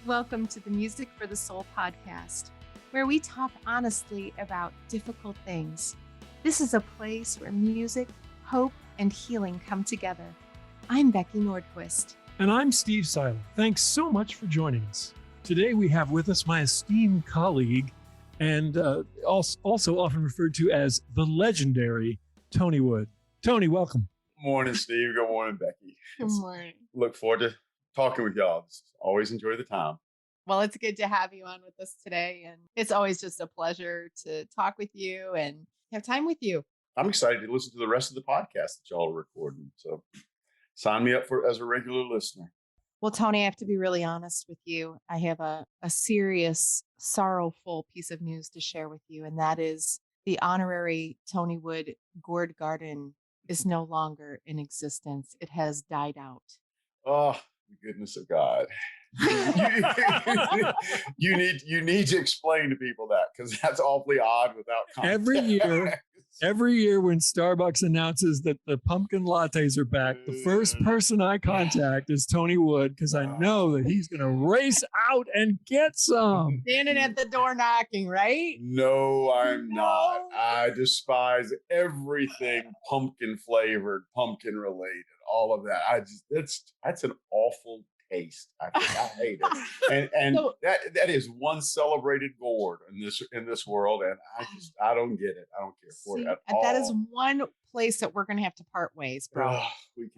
Welcome to the Music for the Soul podcast, where we talk honestly about difficult things. This is a place where music, hope, and healing come together. I'm Becky Nordquist. And I'm Steve Seiler. Thanks so much for joining us. Today we have with us my esteemed colleague and also often referred to as the legendary Tony Wood. Tony, welcome. Morning, Steve. Good morning, Becky. Good morning. Look forward to talking with y'all. Always enjoy the time. Well, it's good to have you on with us today. And it's always just a pleasure to talk with you and have time with you. I'm excited to listen to the rest of the podcast that y'all are recording. So sign me up as a regular listener. Well, Tony, I have to be really honest with you. I have a serious, sorrowful piece of news to share with you. And that is the honorary Tony Wood Gourd Garden is no longer in existence. It has died out. Oh, the goodness of God. you need to explain to people that, because that's awfully odd without context. Every year when Starbucks announces that the pumpkin lattes are back, the first person I contact is Tony Wood, because I know that he's going to race out and get some. Standing at the door knocking, right? No, I'm not. I despise everything pumpkin flavored, pumpkin related, all of that. That's an awful taste. I hate it. And so, that is one celebrated gourd in this world, and I don't get it. I don't care for it at all. That is one place that we're going to have to part ways, bro.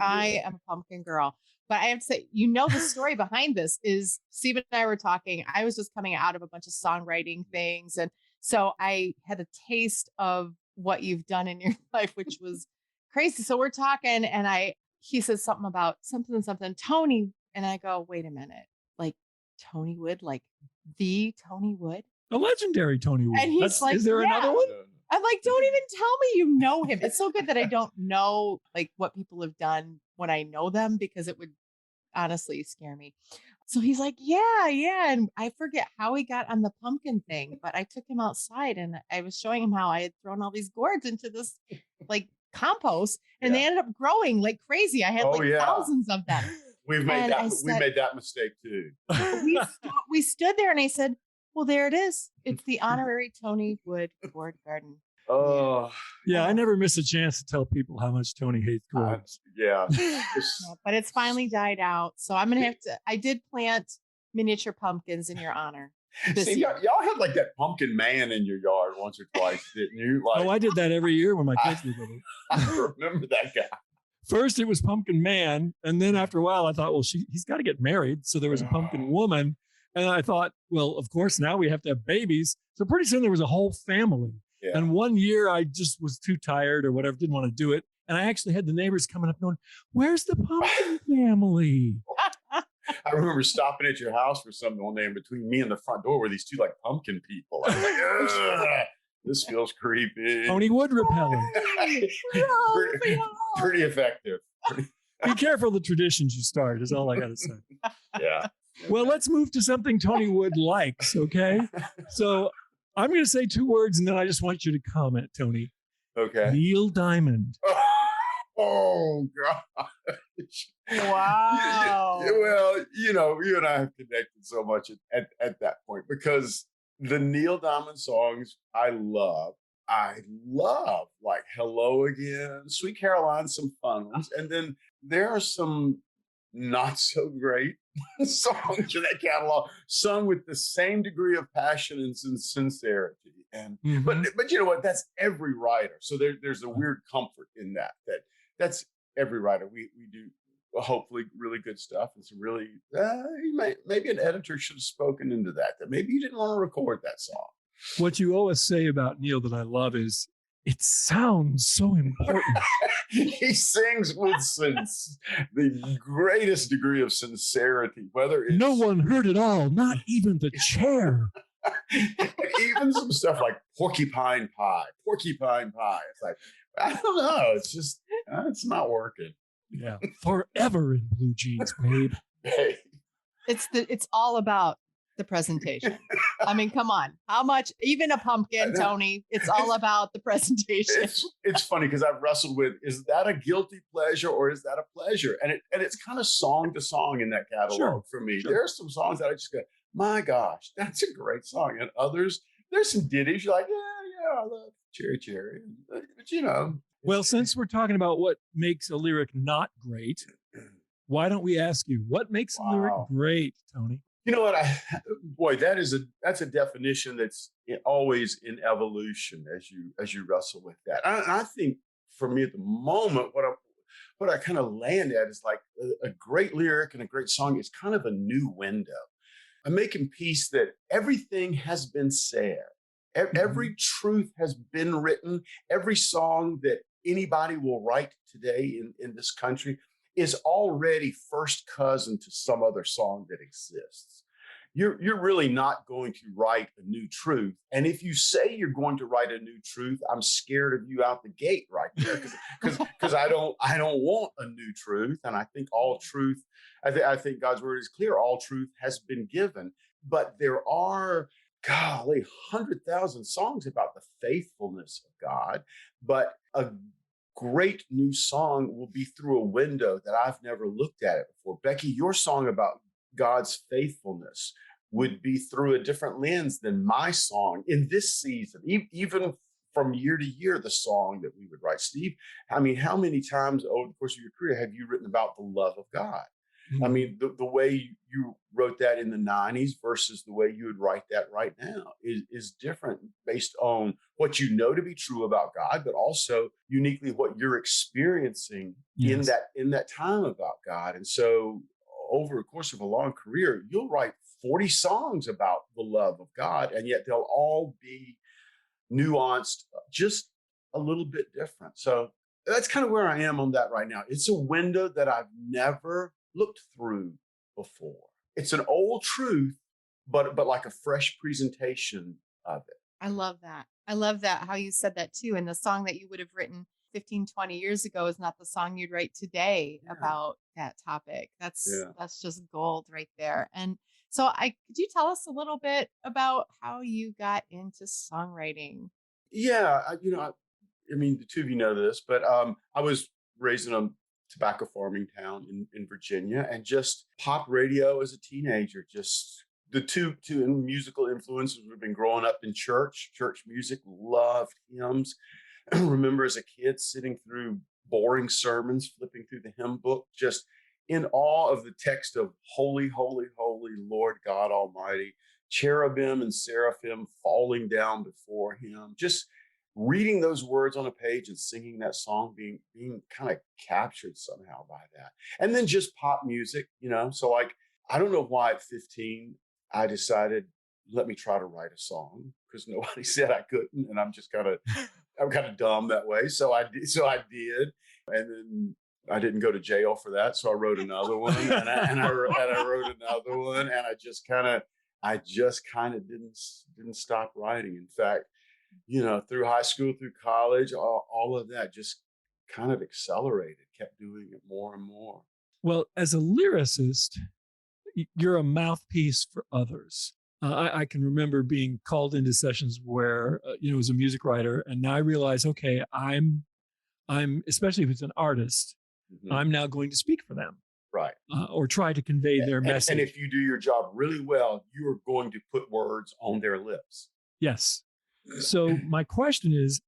I am a pumpkin girl. But I have to say, the story behind this is Steve and I were talking. I was just coming out of a bunch of songwriting things. And so I had a taste of what you've done in your life, which was crazy. So we're talking, and he says something about something, Tony. And I go, wait a minute, like Tony Wood, like the Tony Wood? The legendary Tony Wood. And he's like, is there another one? I'm like, don't even tell me you know him. It's so good that I don't know like what people have done when I know them, because it would honestly scare me. So he's like, yeah. And I forget how he got on the pumpkin thing, but I took him outside and I was showing him how I had thrown all these gourds into this like compost, and they ended up growing like crazy. I had thousands of them. We made that mistake too. we stood there and I said, well, there it is. It's the honorary Tony Wood Gourd Garden. Oh, yeah. I never miss a chance to tell people how much Tony hates gourds. But it's finally died out. So I'm going to have to, I did plant miniature pumpkins in your honor. See, y'all had like that pumpkin man in your yard once or twice, didn't you? Like, I did that every year when my kids were little. I remember that guy. First, it was Pumpkin Man. And then after a while, I thought, well, he's got to get married. So there was a Pumpkin Woman. And I thought, well, of course, now we have to have babies. So pretty soon there was a whole family. Yeah. And one year I just was too tired or whatever, didn't want to do it. And I actually had the neighbors coming up going, where's the Pumpkin family? I remember stopping at your house for something one day, and between me and the front door were these two like pumpkin people. I was like, this feels creepy. Tony Wood repellent. Pretty effective. Be careful the traditions you start is all I got to say. Yeah. Well, let's move to something Tony Wood likes, okay? So I'm going to say two words, and then I just want you to comment, Tony. Okay. Neil Diamond. Oh, gosh. Wow. Well, you and I have connected so much at that point, because the Neil Diamond songs I love like Hello Again, Sweet Caroline, some fun ones. And then there are some not so great songs in that catalog, sung with the same degree of passion and sincerity. And but you know what? That's every writer. So there's a weird comfort in that's every writer. We do hopefully really good stuff. It's really maybe an editor should have spoken into that maybe you didn't want to record that song. What you always say about Neil that I love is it sounds so important. He sings with the greatest degree of sincerity, whether it's no one heard it all, not even the chair. Even some stuff like porcupine pie. It's like, I don't know. It's just, it's not working. Yeah. Forever in blue jeans, babe. It's all about the presentation. I mean, come on. How much, even a pumpkin, Tony, it's all about the presentation. It's funny because I've wrestled with, is that a guilty pleasure or is that a pleasure? And it's kind of song to song in that catalog for me. Sure. There are some songs that I just go, my gosh, that's a great song. And others, there's some ditties you're like, yeah, I love Cherry Cherry. But you know. Well, since we're talking about what makes a lyric not great, why don't we ask you, what makes a lyric great, Tony? You know what? That's a definition that's always in evolution as you wrestle with that. I think for me at the moment, what I kind of land at is like a great lyric and a great song is kind of a new window. I'm making peace that everything has been said. Every truth has been written. Every song that anybody will write today in this country is already first cousin to some other song that exists. You're really not going to write a new truth. And if you say you're going to write a new truth, I'm scared of you out the gate right there because I don't want a new truth. And I think all truth, I think God's word is clear. All truth has been given, but there are, golly, 100,000 songs about the faithfulness of God. But a great new song will be through a window that I've never looked at it before. Becky, your song about God's faithfulness would be through a different lens than my song in this season, even from year to year, the song that we would write. Steve, I mean, how many times over the course of your career have you written about the love of God? Mm-hmm. I mean, the way you wrote that in the 90s versus the way you would write that right now is different based on what you know to be true about God, but also uniquely what you're experiencing in that time about God. And so over the course of a long career, you'll write 40 songs about the love of God, and yet they'll all be nuanced, just a little bit different. So that's kind of where I am on that right now. It's a window that I've never looked through before. It's an old truth, but like a fresh presentation of it. I love that. I love that, how you said that too. And the song that you would have written 15, 20 years ago is not the song you'd write today about that topic. That's just gold right there. And so could you tell us a little bit about how you got into songwriting? Yeah, I mean, the two of you know this, but I was raised in a tobacco farming town in Virginia, and just pop radio as a teenager, just the two musical influences. We've been growing up in church music, loved hymns. I remember as a kid sitting through boring sermons, flipping through the hymn book, just in awe of the text of holy, holy, holy Lord God Almighty, cherubim and seraphim falling down before him, just reading those words on a page and singing that song, being kind of captured somehow by that. And then just pop music, so like, I don't know why at 15, I decided, let me try to write a song because nobody said I couldn't. And I'm kind of dumb that way. So I did. And then I didn't go to jail for that. So I wrote another one and I wrote another one. And I just kind of didn't stop writing. In fact, through high school, through college, all of that just kind of accelerated, kept doing it more and more. Well, as a lyricist, you're a mouthpiece for others. I can remember being called into sessions where, as a music writer, and now I realize, okay, I'm especially if it's an artist, mm-hmm. I'm now going to speak for them. Right. Or try to convey their message. And if you do your job really well, you are going to put words on their lips. Yes. So my question is,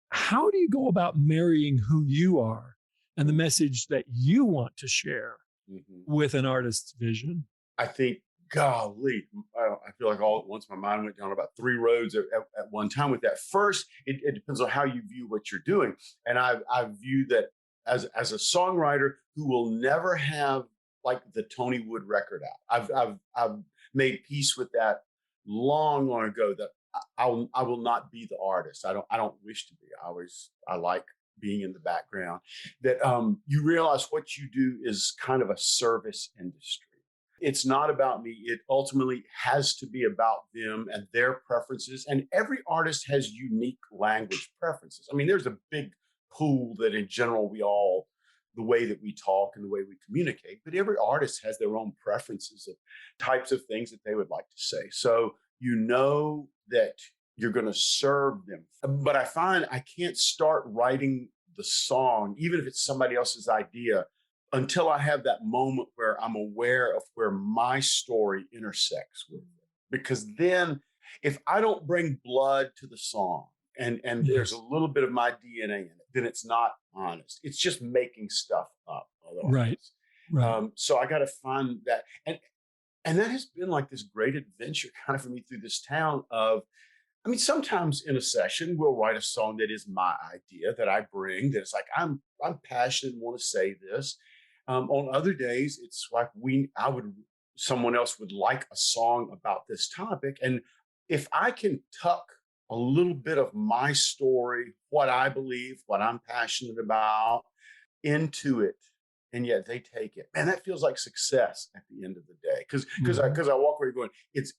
how do you go about marrying who you are and the message that you want to share mm-hmm. with an artist's vision? I think, golly, I feel like all at once my mind went down about 3 roads at one time with that. First, it depends on how you view what you're doing. And I view that as a songwriter who will never have like the Tony Wood record out. I've made peace with that long ago, that I will not be the artist. I don't wish to be. I like being in the background. That you realize what you do is kind of a service industry. It's not about me. It ultimately has to be about them and their preferences. And every artist has unique language preferences. I mean, there's a big pool that in general we all the way that we talk and the way we communicate, but every artist has their own preferences of types of things that they would like to say. So you know that you're going to serve them. But I find I can't start writing the song, even if it's somebody else's idea, until I have that moment where I'm aware of where my story intersects with it. Because then if I don't bring blood to the song and there's a little bit of my DNA in it, then it's not honest. It's just making stuff up. Right. So I got to find that. And that has been like this great adventure kind of for me through this town of, I mean, sometimes in a session, we'll write a song that is my idea that I bring, that it's like, I'm passionate and want to say this. On other days, it's like someone else would like a song about this topic. And if I can tuck a little bit of my story, what I believe, what I'm passionate about into it, and yet they take it, man, that feels like success at the end of the day. Because I walk away going, it's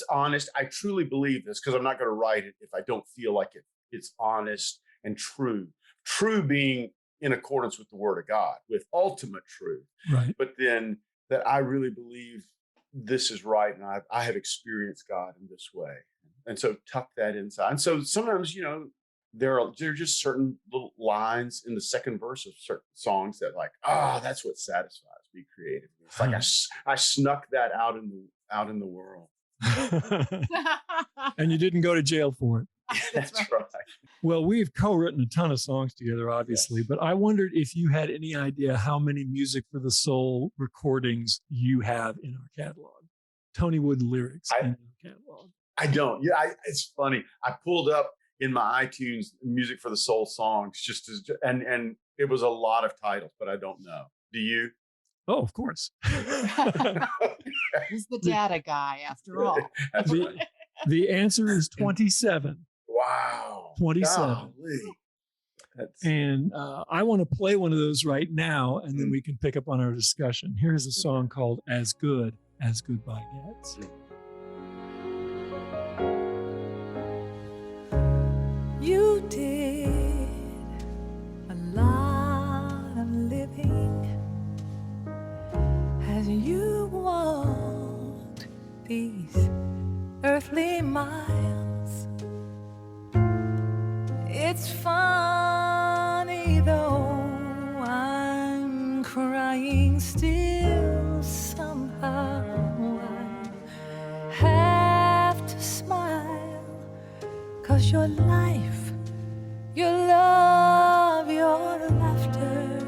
honest. I truly believe this, because I'm not going to write it if I don't feel like it's honest and true. True being in accordance with the Word of God, with ultimate truth. Right. But then that I really believe this is right, and I have experienced God in this way. And so tuck that inside. And so sometimes, there are just certain little lines in the second verse of certain songs that that's what satisfies me creatively. It's like I snuck that out in the world. And you didn't go to jail for it. That's right. Well, we've co-written a ton of songs together, obviously, Yes. But I wondered if you had any idea how many Music for the Soul recordings you have in our catalog. Tony Wood lyrics in our catalog. I don't. Yeah, it's funny. I pulled up in my iTunes Music for the Soul songs and it was a lot of titles, but I don't know. Do you? Oh, of course. He's the data guy after all. That's right. The answer is 27. Wow. 27. And I want to play one of those right now, and then we can pick up on our discussion. Here's a song called As Good as Goodbye Gets. You did a lot of living as you walked these earthly miles. It's funny though, I'm crying still somehow. I have to smile, 'cause your life, your love, your laughter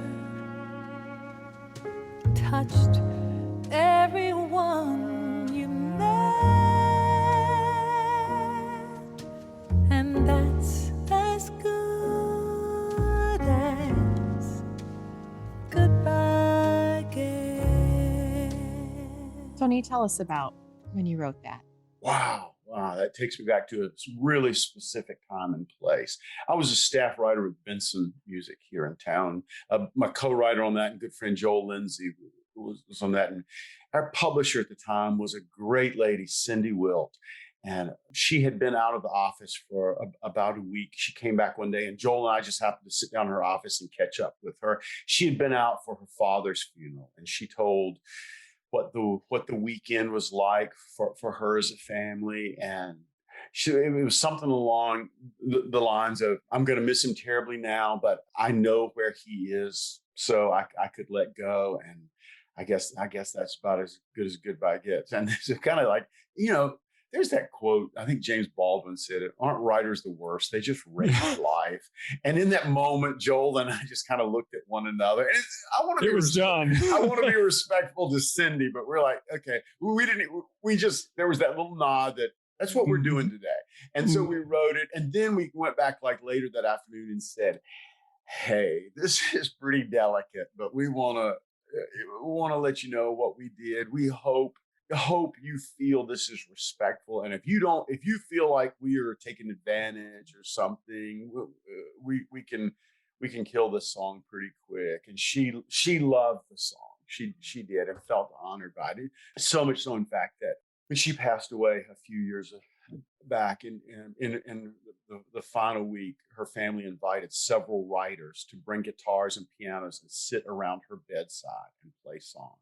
touched everyone you met, and that's as good as goodbye gets. Tony, tell us about when you wrote that. Wow, that takes me back to a really specific time and place. I was a staff writer with Benson Music here in town. My co-writer on that and good friend Joel Lindsay was on that. And our publisher at the time was a great lady, Cindy Wilt. And she had been out of the office for about a week. She came back one day, and Joel and I just happened to sit down in her office and catch up with her. She had been out for her father's funeral, and she told what the weekend was like for her as a family. And it was something along the lines of, I'm going to miss him terribly now, but I know where he is, so I could let go. And I guess that's about as good as goodbye gets. And it's kind of like, there's that quote, I think James Baldwin said it, aren't writers the worst? They just write life. And in that moment, Joel and I just kind of looked at one another. And I want to be respectful to Cindy, but we're like, okay, there was that little nod that's what we're doing today. And so we wrote it. And then we went back later that afternoon and said, hey, this is pretty delicate, but we want to let you know what we did. We hope you feel this is respectful. And if you feel like we are taking advantage or something, we can kill this song pretty quick. And she loved the song. She did, and felt honored by it. So much so, in fact, that when she passed away a few years back in the final week, her family invited several writers to bring guitars and pianos and sit around her bedside and play songs.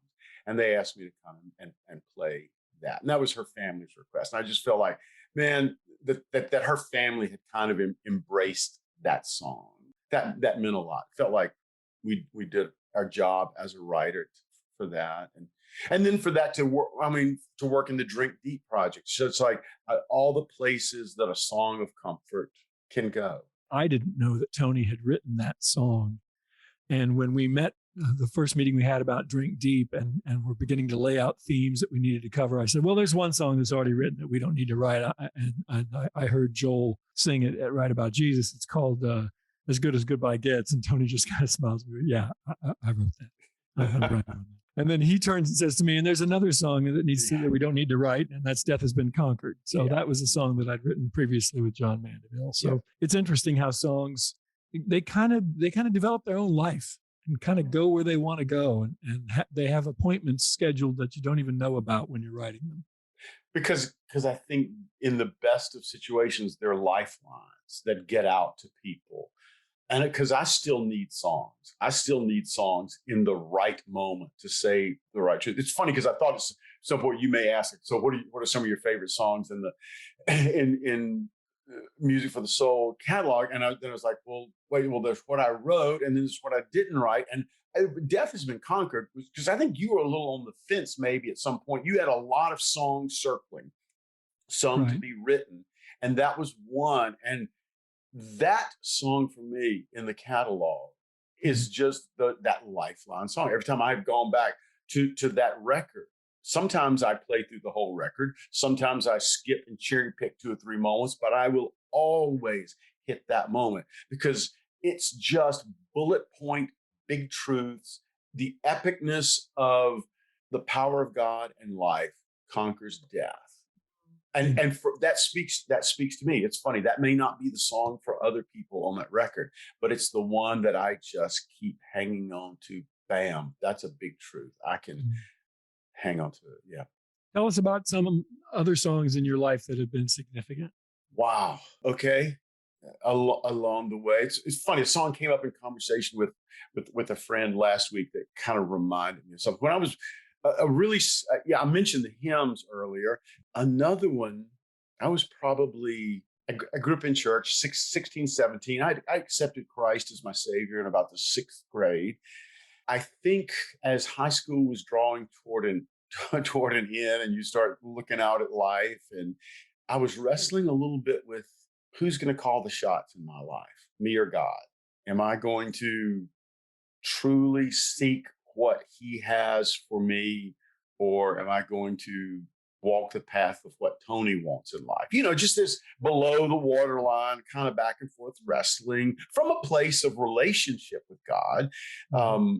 And they asked me to come and play that. And that was her family's request. And I just felt like, man, that her family had kind of embraced that song. That meant a lot. It felt like we did our job as a writer for that. And then for that to work in the Drink Deep project. So it's like all the places that a song of comfort can go. I didn't know that Tony had written that song. And when we met, the first meeting we had about Drink Deep, and we're beginning to lay out themes that we needed to cover, I said, well, there's one song that's already written that we don't need to write. And I heard Joel sing it at Write About Jesus. It's called As Good as Goodbye Gets. And Tony just kind of smiles. Yeah, I wrote that. And then he turns and says to me, and there's another song that we don't need to write, and that's Death Has Been Conquered. So that was a song that I'd written previously with John Mandeville. So it's interesting how songs, they kind of develop their own life and kind of go where they want to go. And they have appointments scheduled that you don't even know about when you're writing them. Because I think in the best of situations, they're lifelines that get out to people. And because I still need songs. I still need songs in the right moment to say the right truth. It's funny because I thought at some point you may ask, so what are some of your favorite songs in Music for the Soul catalog? And then I was like, well, there's what I wrote, and then there's what I didn't write. And Death Has Been Conquered, because I think you were a little on the fence maybe at some point. You had a lot of songs circling, some to be written. And that was one. And that song for me in the catalog is just that lifeline song. Every time I've gone back to that record, sometimes I play through the whole record. Sometimes I skip and cherry pick 2 or 3 moments, but I will always hit that moment because it's just bullet point, big truths. The epicness of the power of God and life conquers death. And that speaks to me. It's funny. That may not be the song for other people on that record, but it's the one that I just keep hanging on to. Bam. That's a big truth. I can hang on to it. Yeah. Tell us about some other songs in your life that have been significant. Wow. Okay. Along the way, it's funny. A song came up in conversation with a friend last week that kind of reminded me of something. When I was I mentioned the hymns earlier. Another one, I grew up in church, 16, 17. I accepted Christ as my Savior in about the 6th grade. I think as high school was drawing toward an end and you start looking out at life, and I was wrestling a little bit with who's going to call the shots in my life, me or God? Am I going to truly seek what He has for me, or am I going to walk the path of what Tony wants in life? Just this below the waterline, kind of back and forth wrestling from a place of relationship with God.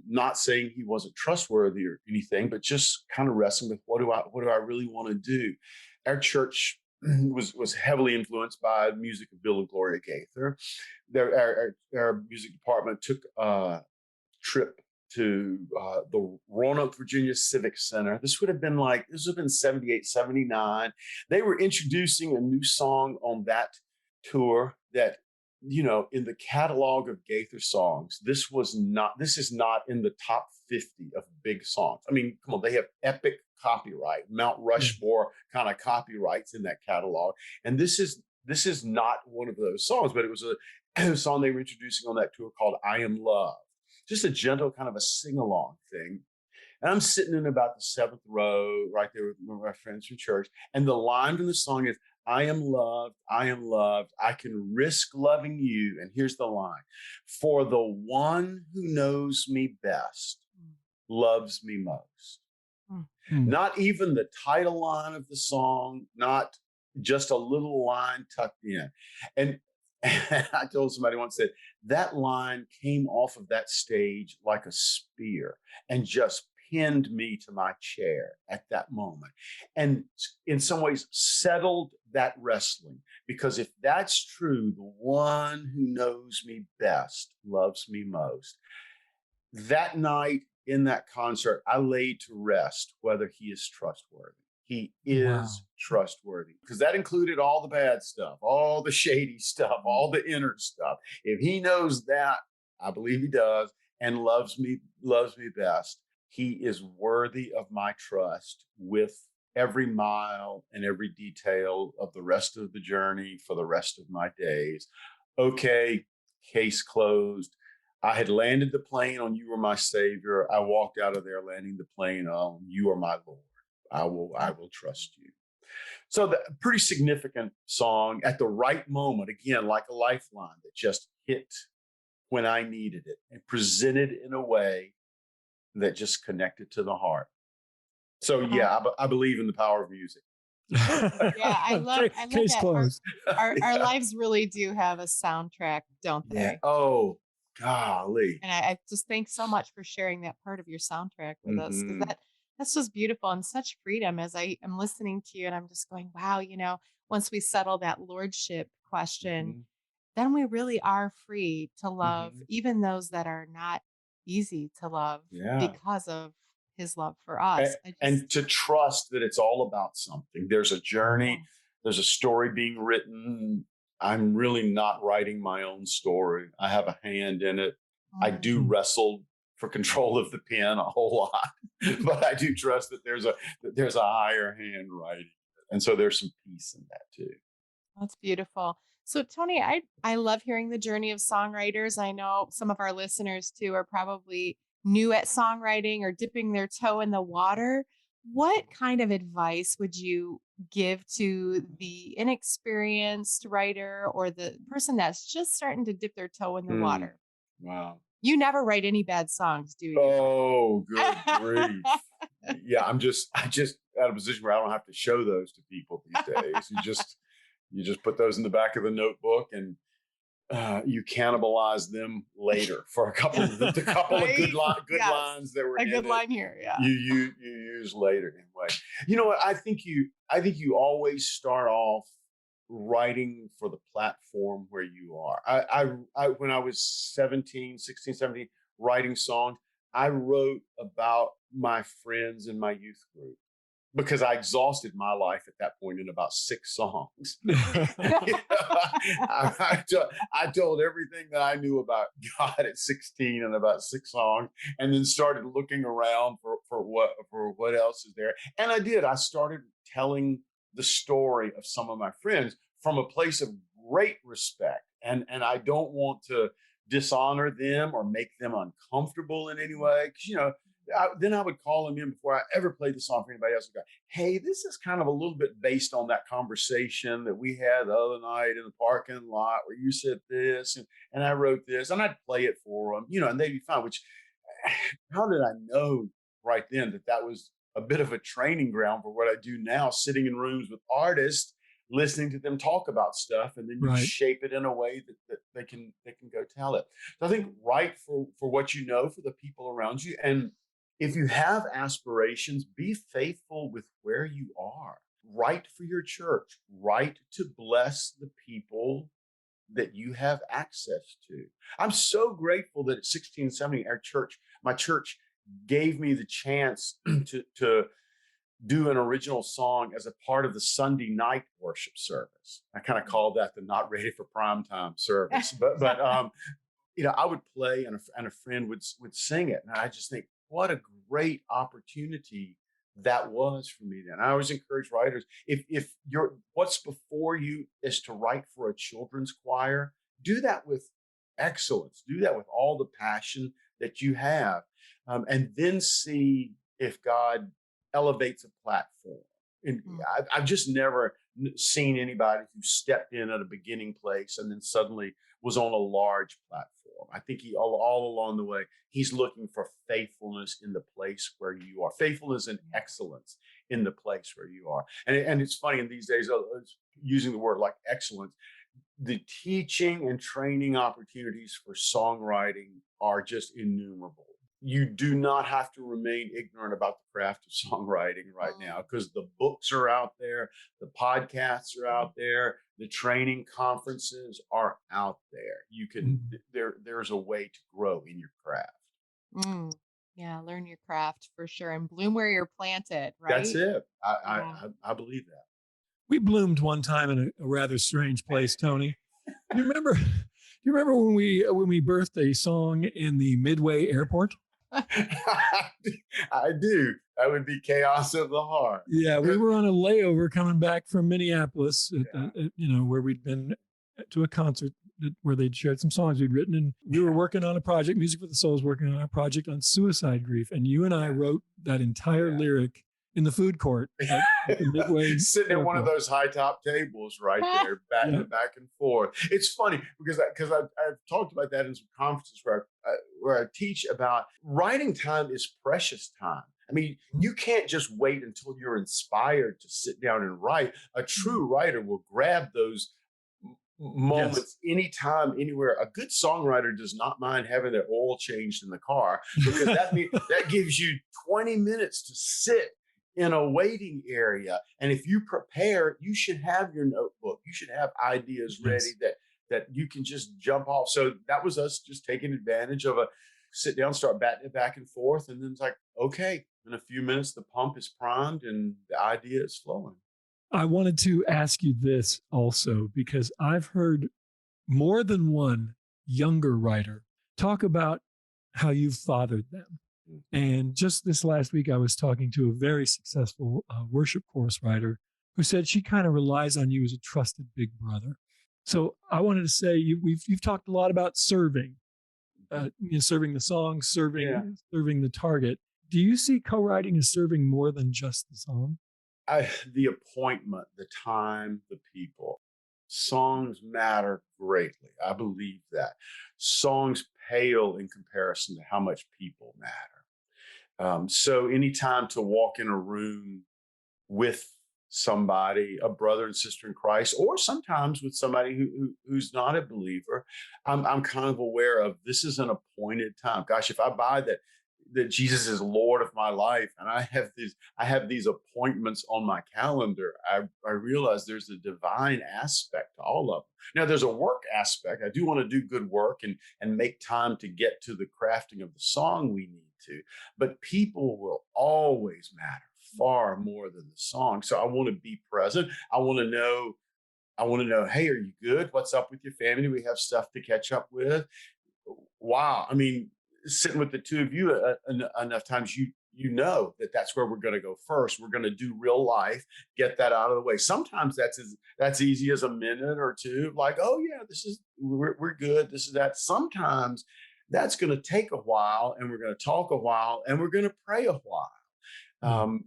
Not saying He wasn't trustworthy or anything, but just kind of wrestling with what do I really want to do? Our church was heavily influenced by the music of Bill and Gloria Gaither. Our music department took a trip to the Roanoke, Virginia Civic Center. This would have been 78, 79. They were introducing a new song on that tour that, in the catalog of Gaither songs, this is not in the top 50 of big songs. I mean, come on, they have epic copyright, Mount Rushmore kind of copyrights in that catalog. And this is not one of those songs, but it was a song they were introducing on that tour called I Am Love. Just a gentle kind of a sing-along thing. And I'm sitting in about the 7th row right there with my friends from church. And the line from the song is, I am loved, I can risk loving you. And here's the line. For the one who knows me best loves me most. Mm-hmm. Not even the title line of the song, not just a little line tucked in. And I told somebody once that line came off of that stage like a spear and just pinned me to my chair at that moment. And in some ways settled that wrestling, because if that's true, the one who knows me best loves me most. That night in that concert, I laid to rest whether He is trustworthy. He is trustworthy, because that included all the bad stuff, all the shady stuff, all the inner stuff. If he knows that, I believe he does, and loves me best, he is worthy of my trust with every mile and every detail of the rest of the journey for the rest of my days. Okay, case closed. I had landed the plane on "You Are My Savior." I walked out of there landing the plane on "You Are My Lord." I will trust you. So the pretty significant song at the right moment, again, like a lifeline that just hit when I needed it and presented in a way that just connected to the heart. So yeah, I believe in the power of music. Yeah, I love Case that. closed. Our lives really do have a soundtrack, don't they? Yeah. Oh, golly. And I just thank so much for sharing that part of your soundtrack with us, because that's just beautiful and such freedom. As I am listening to you, and I'm just going, wow, once we settle that lordship question, then we really are free to love even those that are not easy to love because of his love for us. And to trust that it's all about something. There's a journey, there's a story being written. I'm really not writing my own story. I have a hand in it. I do wrestle for control of the pen a whole lot, but I do trust that there's a higher hand writing it. And so there's some peace in that too. That's beautiful. So Tony, I love hearing the journey of songwriters. I know some of our listeners too are probably new at songwriting or dipping their toe in the water. What kind of advice would you give to the inexperienced writer or the person that's just starting to dip their toe in the water? Wow. You never write any bad songs, do you? Oh, good grief. Yeah, I just at a position where I don't have to show those to people these days. You just put those in the back of the notebook, and you cannibalize them later for a couple of good lines that were a good line here. Yeah, you use later anyway. You know what? I think you always start off writing for the platform where you are. I when I was 16, 17, writing songs, I wrote about my friends in my youth group, because I exhausted my life at that point in about 6 songs. I told everything that I knew about God at 16 in about 6 songs, and then started looking around for what else is there. And I did. I started telling the story of some of my friends from a place of great respect. And I don't want to dishonor them or make them uncomfortable in any way. Because, then I would call them in before I ever played the song for anybody else and go, hey, this is kind of a little bit based on that conversation that we had the other night in the parking lot where you said this and I wrote this, and I'd play it for them, and they'd be fine, which how did I know right then that was a bit of a training ground for what I do now, sitting in rooms with artists, listening to them talk about stuff, and then you shape it in a way that they can go tell it. So I think write for what you know, for the people around you. And if you have aspirations, be faithful with where you are. Write for your church. Write to bless the people that you have access to. I'm so grateful that at 16, 17, my church gave me the chance to do an original song as a part of the Sunday night worship service. I kind of call that the not ready for primetime service. But I would play and a friend would sing it. And I just think, what a great opportunity that was for me then. I always encourage writers, if what's before you is to write for a children's choir, do that with excellence. Do that with all the passion that you have. And then see if God elevates a platform. And I've just never seen anybody who stepped in at a beginning place and then suddenly was on a large platform. I think he all along the way, he's looking for faithfulness in the place where you are, faithfulness and excellence in the place where you are. And it's funny in these days, using the word like excellence, the teaching and training opportunities for songwriting are just innumerable. You do not have to remain ignorant about the craft of songwriting right now, because the books are out there, the podcasts are out there, the training conferences are out there. You can there's a way to grow in your craft. Yeah, learn your craft for sure and bloom where you're planted, right? That's it. Yeah. I believe that. We bloomed one time in a rather strange place, Tony. You remember? You remember when we birthed a song in the Midway Airport? I do. That would be chaos of the heart. Yeah, we were on a layover coming back from Minneapolis, where we'd been to a concert where they'd shared some songs we'd written, and we were working on a project. Music for the Soul was working on a project on suicide grief, and you and I wrote that entire lyric in the food court at the Midway sitting at one of those high top tables right there, back and forth. It's funny because I've talked about that in some conferences where I teach about writing time is precious time. I mean, you can't just wait until you're inspired to sit down and write. A true writer will grab those moments anytime, anywhere. A good songwriter does not mind having their oil changed in the car, because that gives you 20 minutes to sit in a waiting area. And if you prepare, you should have your notebook. You should have ideas ready that you can just jump off. So that was us just taking advantage of a sit down, start batting it back and forth. And then it's like, okay, in a few minutes, the pump is primed and the idea is flowing. I wanted to ask you this also, because I've heard more than one younger writer talk about how you've fathered them. And just this last week, I was talking to a very successful worship chorus writer who said she kind of relies on you as a trusted big brother. So I wanted to say, you've talked a lot about serving, serving the song, serving the target. Do you see co-writing as serving more than just the song? The appointment, the time, the people. Songs matter greatly. I believe that. Songs pale in comparison to how much people matter. So anytime to walk in a room with somebody, a brother and sister in Christ, or sometimes with somebody who's not a believer, I'm kind of aware of this is an appointed time. Gosh, if I buy that Jesus is Lord of my life, and I have these appointments on my calendar, I realize there's a divine aspect to all of them. Now, there's a work aspect. I do want to do good work and make time to get to the crafting of the song we need to, but people will always matter far more than the song. So I want to be present. I want to know, hey, are you good? What's up with your family? We have stuff to catch up with. Wow. I mean, sitting with the two of you enough times, you know that's where we're going to go first. We're going to do real life, get that out of the way. Sometimes that's easy as a minute or two, like, oh yeah, we're good, this is that. Sometimes that's going to take a while, and we're going to talk a while, and we're going to pray a while. And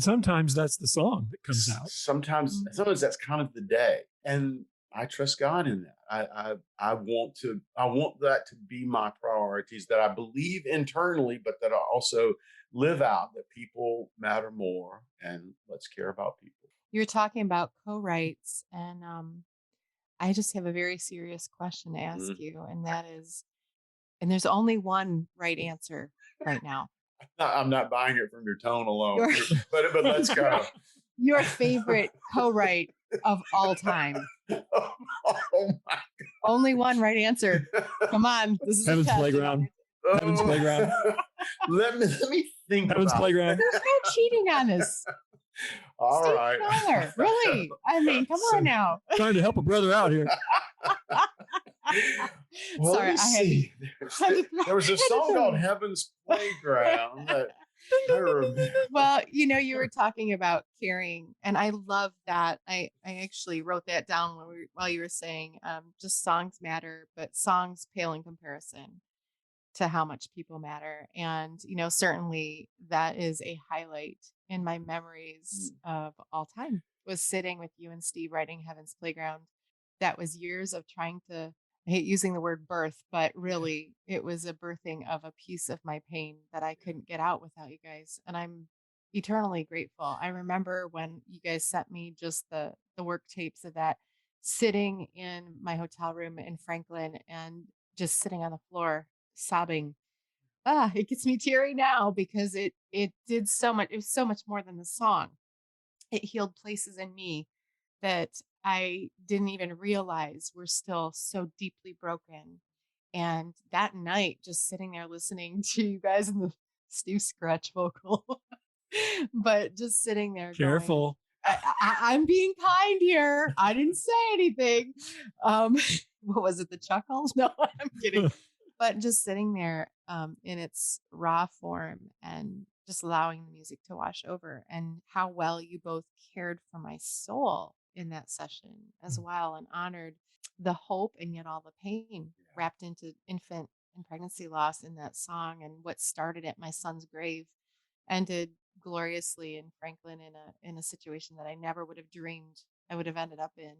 sometimes that's the song that comes out. Sometimes that's kind of the day, and I trust God in that. I want that to be my priorities, that I believe internally, but that I also live out that people matter more, and let's care about people. You're talking about co-writes, and I just have a very serious question to ask you, and that is, and there's only one right answer right now. I'm not buying it from your tone alone, but let's go. Your favorite co-write of all time. Oh my God. Only one right answer. Come on. This is Heaven's Playground. Heaven's Playground. Let me think. Heaven's Playground. There's no cheating on this. All Steve right. Miller, really? I mean, come on now. Trying to help a brother out here. Well, Sorry, see. There was a song called Heaven's Playground that I remember. Well, you were talking about caring, and I love that. I actually wrote that down while you were saying just songs matter, but songs pale in comparison to how much people matter. And, certainly that is a highlight in my memories of all time, was sitting with you and Steve writing Heaven's Playground. That was years of trying to, I hate using the word birth, but really it was a birthing of a piece of my pain that I couldn't get out without you guys. And I'm eternally grateful. I remember when you guys sent me just the work tapes of that, sitting in my hotel room in Franklin and just sitting on the floor sobbing. It gets me teary now, because it did so much. It was so much more than the song. It healed places in me that I didn't even realize were still so deeply broken. And that night, just sitting there listening to you guys in the Steve scratch vocal. But just sitting there Careful. I'm being kind here. I didn't say anything. What was it? The chuckles? No, I'm kidding. But just sitting there in its raw form and just allowing the music to wash over, and how well you both cared for my soul in that session as well, and honored the hope and yet all the pain wrapped into infant and pregnancy loss in that song. And what started at my son's grave ended gloriously in Franklin in a situation that I never would have dreamed I would have ended up in.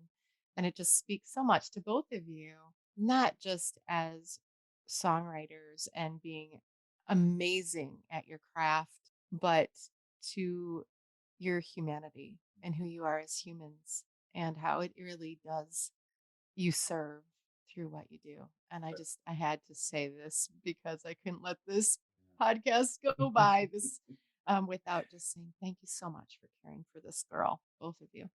And it just speaks so much to both of you, not just as songwriters and being amazing at your craft, but to your humanity and who you are as humans, and how it really does you serve through what you do. And I had to say this because I couldn't let this podcast go by this without just saying thank you so much for caring for this girl, both of you.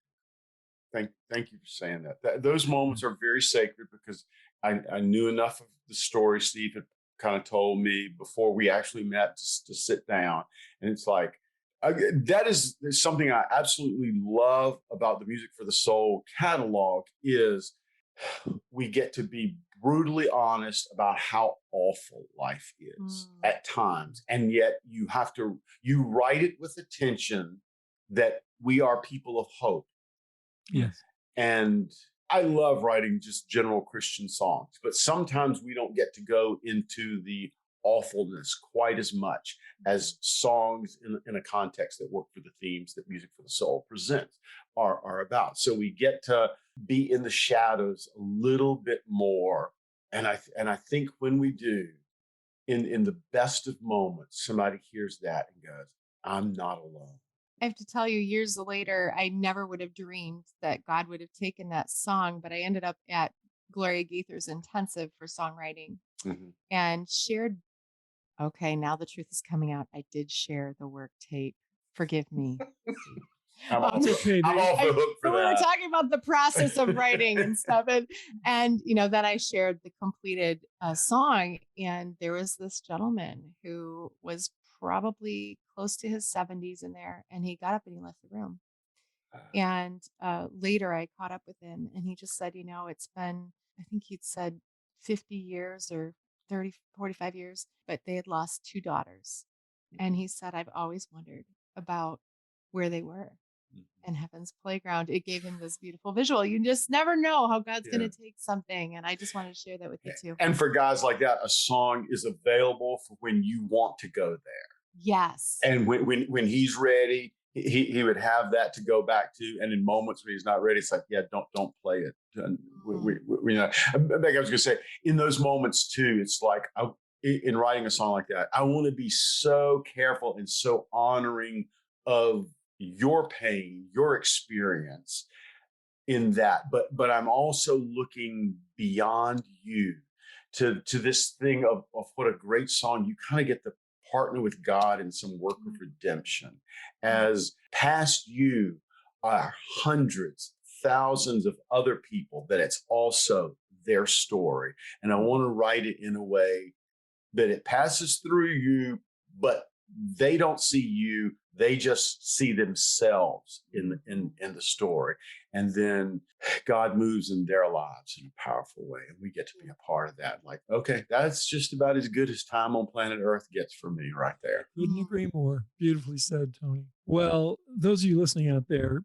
Thank you for saying that. Those moments are very sacred, because I knew enough of the story Steve had kind of told me before we actually met to sit down. And it's like, that is something I absolutely love about the Music for the Soul catalog, is we get to be brutally honest about how awful life is at times. And yet you write it with attention that we are people of hope. Yes. And I love writing just general Christian songs, but sometimes we don't get to go into the awfulness quite as much as songs in a context that work for the themes that Music for the Soul presents are about. So we get to be in the shadows a little bit more. And I think when we do, in the best of moments, somebody hears that and goes, I'm not alone. I have to tell you, years later, I never would have dreamed that God would have taken that song, but I ended up at Gloria Gaither's intensive for songwriting and shared. Okay, now the truth is coming out. I did share the work tape. Forgive me. I'm off the hook for that. We were talking about the process of writing and stuff, and then I shared the completed song, and there was this gentleman who was probably close to his 70s in there, and he got up and he left the room. And later I caught up with him, and he just said, it's been, I think he'd said 50 years or 30, 45 years, but they had lost 2 daughters. And he said, I've always wondered about where they were in Heaven's Playground. It gave him this beautiful visual. You just never know how God's going to take something. And I just wanted to share that with you too. And for guys like that, a song is available for when you want to go there. Yes. And when he's ready, he would have that to go back to. And in moments when he's not ready, it's like, don't play it. And I was going to say, in those moments too, it's like, in writing a song like that, I want to be so careful and so honoring of your pain, your experience in that. But I'm also looking beyond you to this thing of what a great song. You kind of get to partner with God in some work of redemption. As past you are hundreds, thousands of other people that it's also their story. And I want to write it in a way that it passes through you, but they don't see you. They just see themselves in the story. And then God moves in their lives in a powerful way. And we get to be a part of that. Like, okay, that's just about as good as time on planet Earth gets for me right there. Couldn't agree more. Beautifully said, Tony. Well, those of you listening out there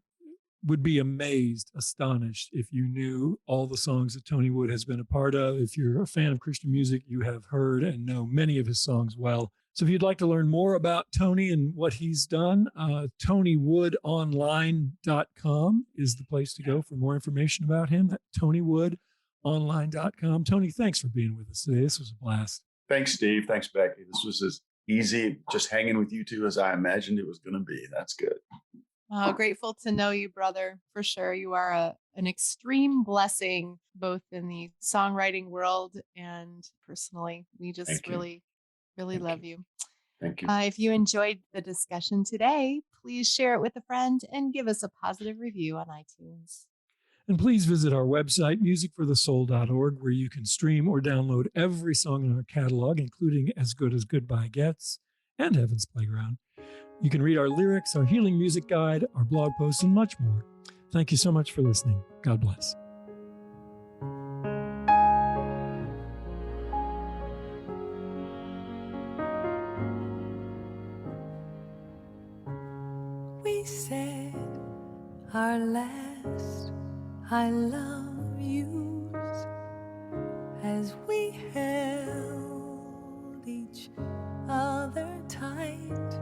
would be amazed, astonished if you knew all the songs that Tony Wood has been a part of. If you're a fan of Christian music, you have heard and know many of his songs well. So if you'd like to learn more about Tony and what he's done, TonyWoodOnline.com is the place to go for more information about him. That's TonyWoodOnline.com. Tony, thanks for being with us today. This was a blast. Thanks, Steve. Thanks, Becky. This was as easy just hanging with you two as I imagined it was going to be. That's good. Grateful to know you, brother. For sure. You are an extreme blessing, both in the songwriting world and personally. We just really love you. Thank you. If you enjoyed the discussion today, please share it with a friend and give us a positive review on iTunes. And please visit our website, musicforthesoul.org, where you can stream or download every song in our catalog, including As Good as Goodbye Gets, and Heaven's Playground. You can read our lyrics, our healing music guide, our blog posts, and much more. Thank you so much for listening. God bless. We said our last I love yous as we held each other tight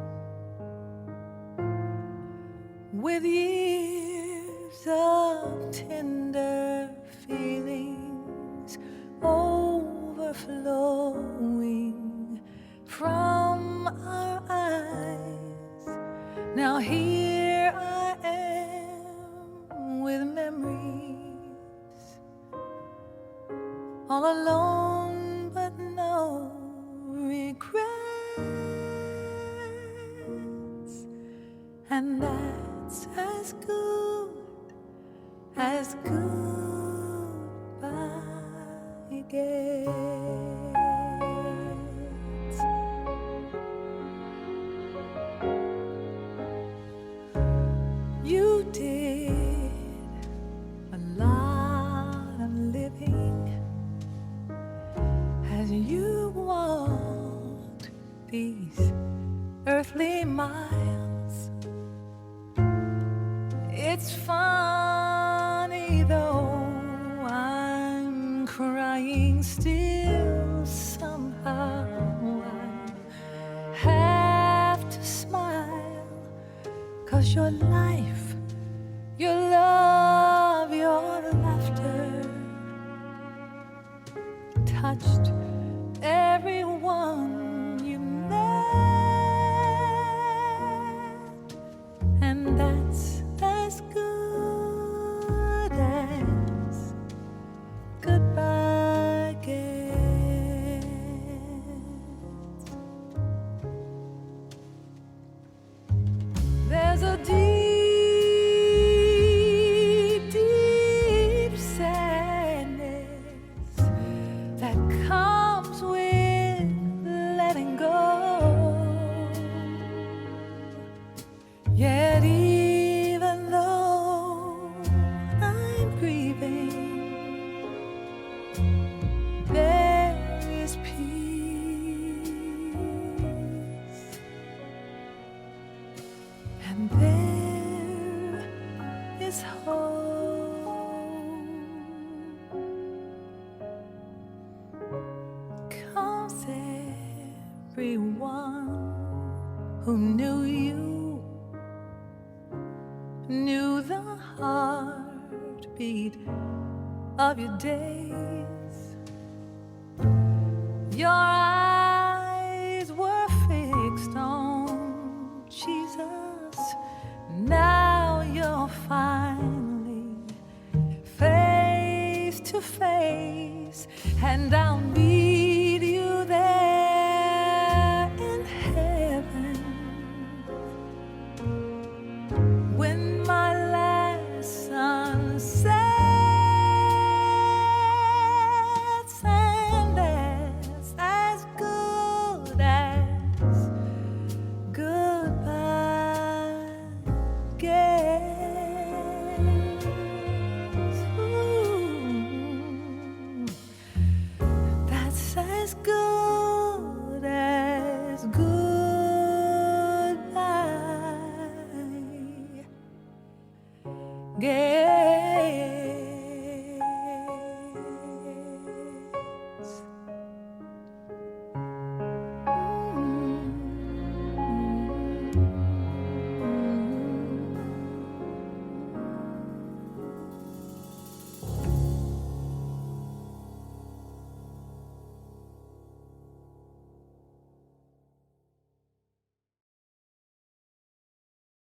with years of tender feelings overflowing from our eyes. Now here I am with memories, all alone but no regrets, and that's as good goodbye gets. You did a lot of living as you walked these earthly miles. It's funny though, I'm crying still somehow. I have to smile, 'cause your life, your love, your laughter touched everyone you met, and that's as good as goodbye gets. There's a deep, deep sadness that comes with letting go. Yet even though I'm grieving, there is peace, and there is hope. 'Cause everyone who knew you knew the heartbeat of your days. Your eyes were fixed on Jesus. Now you're finally face to face, and I'll meet you there in heaven when my last sun sets, and that's as good as goodbye gets. Ooh, that's as good as goodbye gets.